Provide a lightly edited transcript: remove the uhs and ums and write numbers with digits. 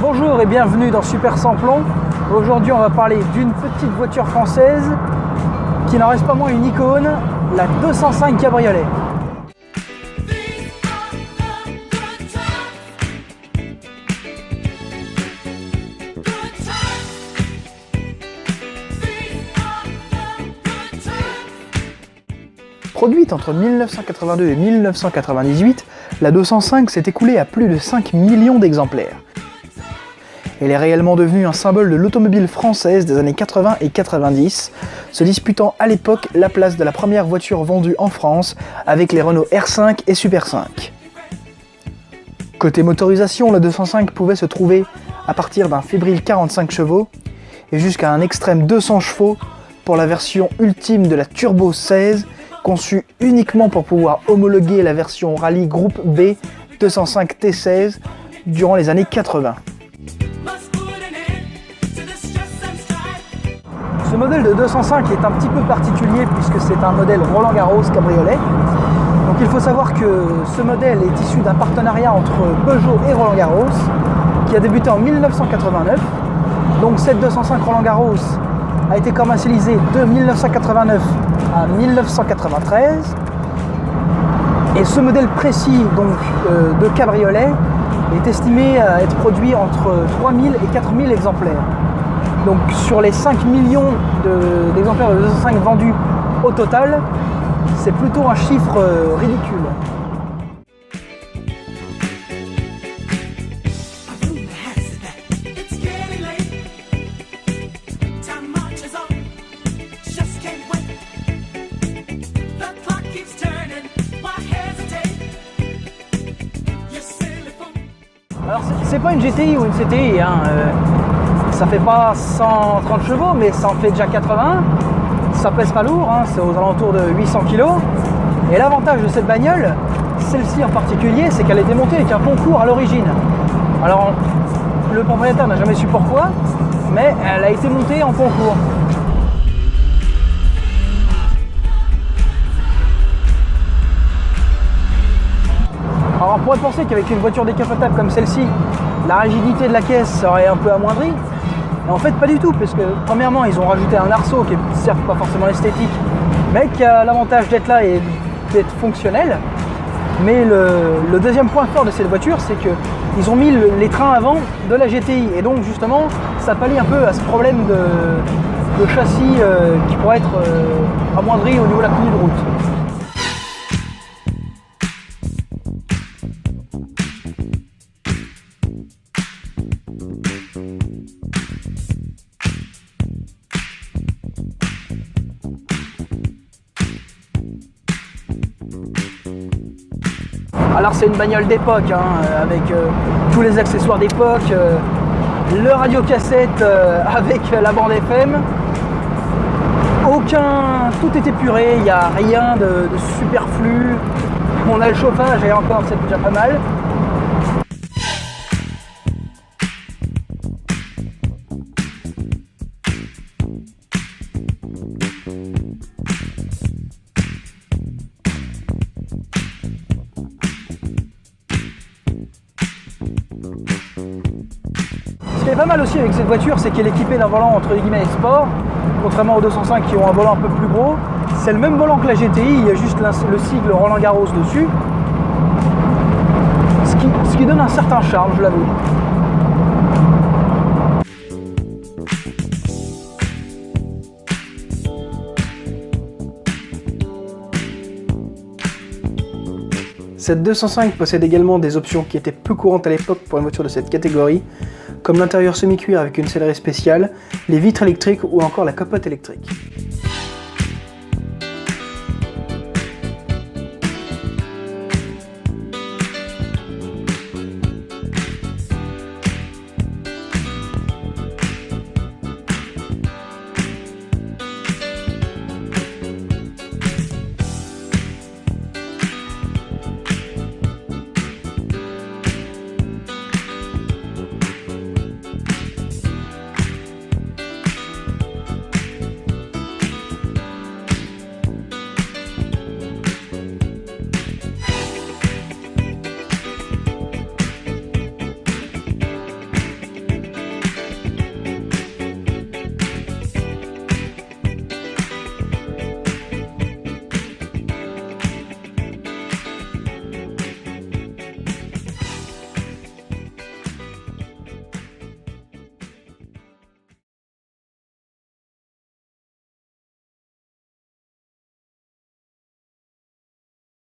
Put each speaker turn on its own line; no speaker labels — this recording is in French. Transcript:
Bonjour et bienvenue dans Super Samplon. Aujourd'hui on va parler d'une petite voiture française qui n'en reste pas moins une icône, la 205 Cabriolet. Produite entre 1982 et 1998, la 205 s'est écoulée à plus de 5 millions d'exemplaires. Elle est réellement devenue un symbole de l'automobile française des années 80 et 90, se disputant à l'époque la place de la première voiture vendue en France avec les Renault R5 et Super 5. Côté motorisation, la 205 pouvait se trouver à partir d'un fébrile 45 chevaux et jusqu'à un extrême 200 chevaux pour la version ultime de la Turbo 16, conçue uniquement pour pouvoir homologuer la version Rallye Groupe B 205 T16 durant les années 80. Ce modèle de 205 est un petit peu particulier puisque c'est un modèle Roland Garros Cabriolet. Donc il faut savoir que ce modèle est issu d'un partenariat entre Peugeot et Roland Garros qui a débuté en 1989. Donc cette 205 Roland Garros a été commercialisée de 1989 à 1993. Et ce modèle précis donc, de cabriolet est estimé à être produit entre 3000 et 4000 exemplaires. Donc sur les 5 millions d'exemplaires de 205 vendus au total, c'est plutôt un chiffre ridicule. Alors c'est pas une GTI ou une CTI, hein. Ça fait pas 130 chevaux, mais ça en fait déjà 80. Ça pèse pas lourd, hein, c'est aux alentours de 800 kg. Et l'avantage de cette bagnole, celle-ci en particulier, c'est qu'elle est démontée avec un concours à l'origine. Alors, le propriétaire n'a jamais su pourquoi, mais elle a été montée en concours. Alors, on pourrait penser qu'avec une voiture décapotable comme celle-ci, la rigidité de la caisse serait un peu amoindrie. En fait, pas du tout, parce que premièrement, ils ont rajouté un arceau qui est certes pas forcément esthétique, mais qui a l'avantage d'être là et d'être fonctionnel. Mais le deuxième point fort de cette voiture, c'est qu'ils ont mis les trains avant de la GTI. Et donc, justement, ça pallie un peu à ce problème de châssis qui pourrait être amoindri au niveau de la tenue de route. Alors c'est une bagnole d'époque, hein, avec tous les accessoires d'époque, le radiocassette avec la bande FM. Tout est épuré, il n'y a rien de superflu. On a le chauffage et encore c'est déjà pas mal. Ce qui est pas mal aussi avec cette voiture, c'est qu'elle est équipée d'un volant entre guillemets sport, contrairement aux 205 qui ont un volant un peu plus gros. C'est le même volant que la GTI, il y a juste le sigle Roland Garros dessus, ce qui donne un certain charme, je l'avoue. Cette 205 possède également des options qui étaient peu courantes à l'époque pour une voiture de cette catégorie, comme l'intérieur semi-cuir avec une sellerie spéciale, les vitres électriques ou encore la capote électrique.